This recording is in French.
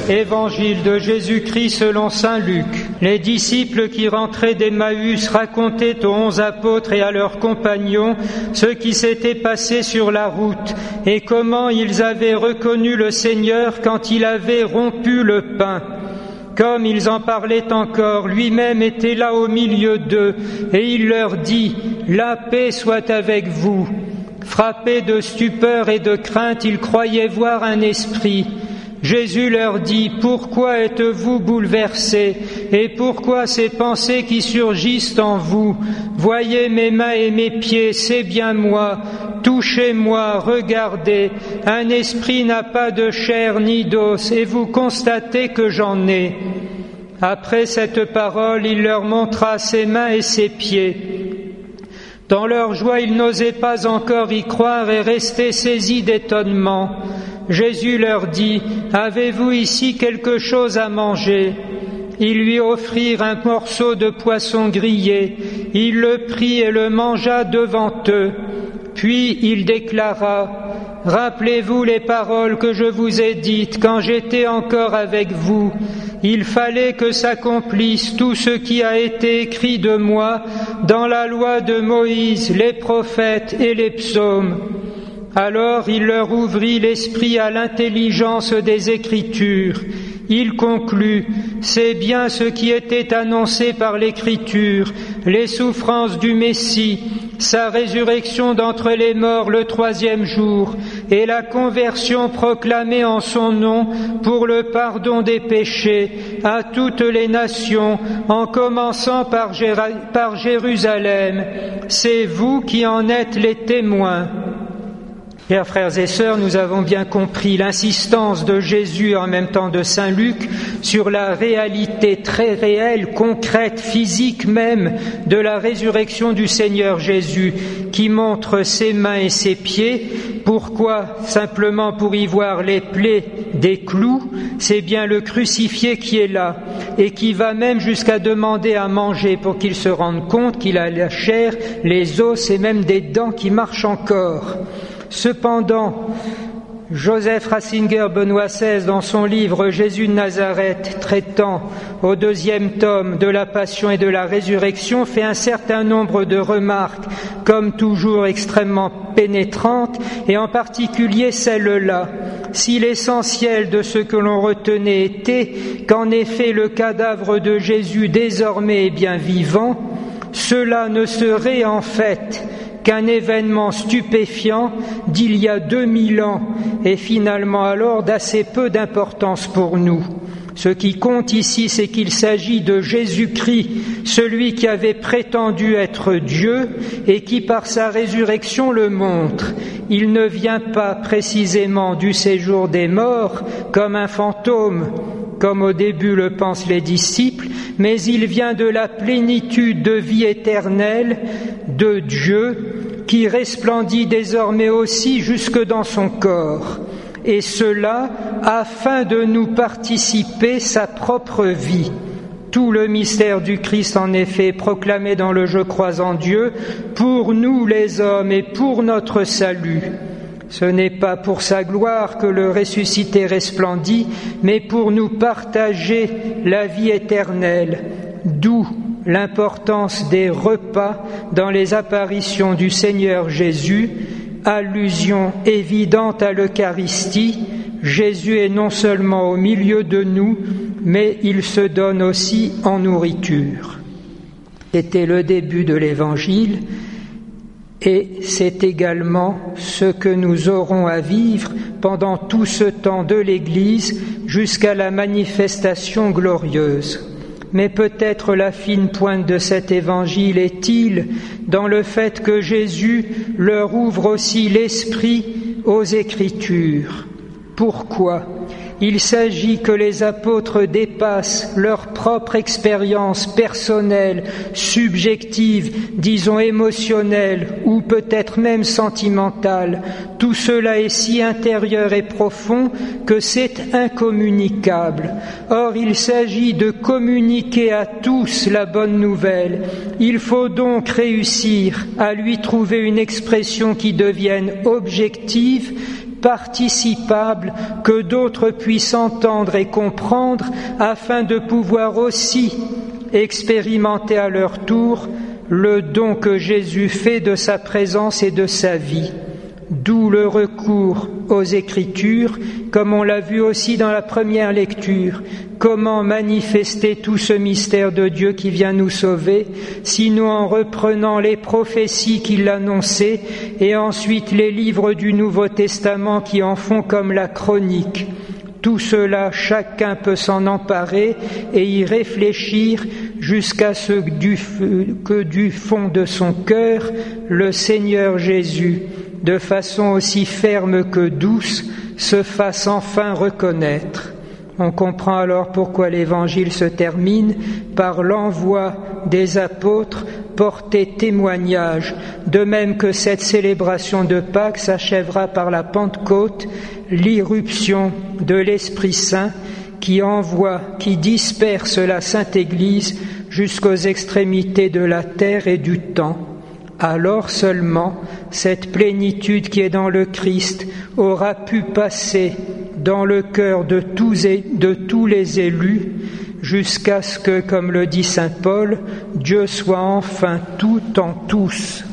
Évangile de Jésus-Christ selon saint Luc. Les disciples qui rentraient d'Emmaüs racontaient aux 11 apôtres et à leurs compagnons ce qui s'était passé sur la route et comment ils avaient reconnu le Seigneur quand il avait rompu le pain. Comme ils en parlaient encore, lui-même était là au milieu d'eux et il leur dit « La paix soit avec vous ». Frappés de stupeur et de crainte, ils croyaient voir un esprit. Jésus leur dit « Pourquoi êtes-vous bouleversés et pourquoi ces pensées qui surgissent en vous? Voyez mes mains et mes pieds, c'est bien moi. Touchez-moi, regardez. Un esprit n'a pas de chair ni d'os et vous constatez que j'en ai. » Après cette parole, il leur montra ses mains et ses pieds. Dans leur joie, ils n'osaient pas encore y croire et restaient saisis d'étonnement. Jésus leur dit « Avez-vous ici quelque chose à manger ?» Ils lui offrirent un morceau de poisson grillé. Il le prit et le mangea devant eux. Puis il déclara « Rappelez-vous les paroles que je vous ai dites quand j'étais encore avec vous. Il fallait que s'accomplisse tout ce qui a été écrit de moi dans la loi de Moïse, les prophètes et les psaumes. » Alors il leur ouvrit l'esprit à l'intelligence des Écritures. Il conclut « C'est bien ce qui était annoncé par l'Écriture, les souffrances du Messie, sa résurrection d'entre les morts le 3e jour, et la conversion proclamée en son nom pour le pardon des péchés à toutes les nations, en commençant par Jérusalem. C'est vous qui en êtes les témoins. » Chers frères et sœurs, nous avons bien compris l'insistance de Jésus, en même temps de saint Luc, sur la réalité très réelle, concrète, physique même, de la résurrection du Seigneur Jésus, qui montre ses mains et ses pieds. Pourquoi? Simplement pour y voir les plaies des clous. C'est bien le crucifié qui est là, et qui va même jusqu'à demander à manger pour qu'il se rende compte qu'il a la chair, les os et même des dents qui marchent encore. Cependant, Joseph Ratzinger Benoît XVI, dans son livre « Jésus de Nazareth », traitant au 2e tome de la Passion et de la Résurrection, fait un certain nombre de remarques, comme toujours extrêmement pénétrantes, et en particulier celle-là. Si l'essentiel de ce que l'on retenait était qu'en effet le cadavre de Jésus désormais est bien vivant, cela ne serait en fait qu'un événement stupéfiant d'il y a 2000 ans et finalement alors d'assez peu d'importance pour nous. Ce qui compte ici, c'est qu'il s'agit de Jésus-Christ, celui qui avait prétendu être Dieu et qui par sa résurrection le montre. Il ne vient pas précisément du séjour des morts comme un fantôme, comme au début le pensent les disciples, mais il vient de la plénitude de vie éternelle de Dieu, qui resplendit désormais aussi jusque dans son corps, et cela afin de nous participer sa propre vie. Tout le mystère du Christ, en effet, proclamé dans le « Je crois en Dieu » pour nous les hommes et pour notre salut. Ce n'est pas pour sa gloire que le ressuscité resplendit, mais pour nous partager la vie éternelle, d'où l'importance des repas dans les apparitions du Seigneur Jésus, allusion évidente à l'Eucharistie. Jésus est non seulement au milieu de nous, mais il se donne aussi en nourriture. C'était le début de l'Évangile, et c'est également ce que nous aurons à vivre pendant tout ce temps de l'Église jusqu'à la manifestation glorieuse. Mais peut-être la fine pointe de cet évangile est-il dans le fait que Jésus leur ouvre aussi l'esprit aux Écritures. Pourquoi ? Il s'agit que les apôtres dépassent leur propre expérience personnelle, subjective, disons émotionnelle ou peut-être même sentimentale. Tout cela est si intérieur et profond que c'est incommunicable. Or, il s'agit de communiquer à tous la bonne nouvelle. Il faut donc réussir à lui trouver une expression qui devienne objective, participable, que d'autres puissent entendre et comprendre, afin de pouvoir aussi expérimenter à leur tour le don que Jésus fait de sa présence et de sa vie. D'où le recours aux Écritures, comme on l'a vu aussi dans la première lecture. Comment manifester tout ce mystère de Dieu qui vient nous sauver, sinon en reprenant les prophéties qui l'annonçaient et ensuite les livres du Nouveau Testament qui en font comme la chronique. Tout cela, chacun peut s'en emparer et y réfléchir jusqu'à ce que du fond de son cœur, le Seigneur Jésus, de façon aussi ferme que douce, se fasse enfin reconnaître. On comprend alors pourquoi l'Évangile se termine par l'envoi des apôtres porter témoignage, de même que cette célébration de Pâques s'achèvera par la Pentecôte, l'irruption de l'Esprit Saint qui envoie, qui disperse la Sainte Église jusqu'aux extrémités de la terre et du temps. Alors seulement cette plénitude qui est dans le Christ aura pu passer dans le cœur de tous les élus, jusqu'à ce que, comme le dit saint Paul, Dieu soit enfin tout en tous.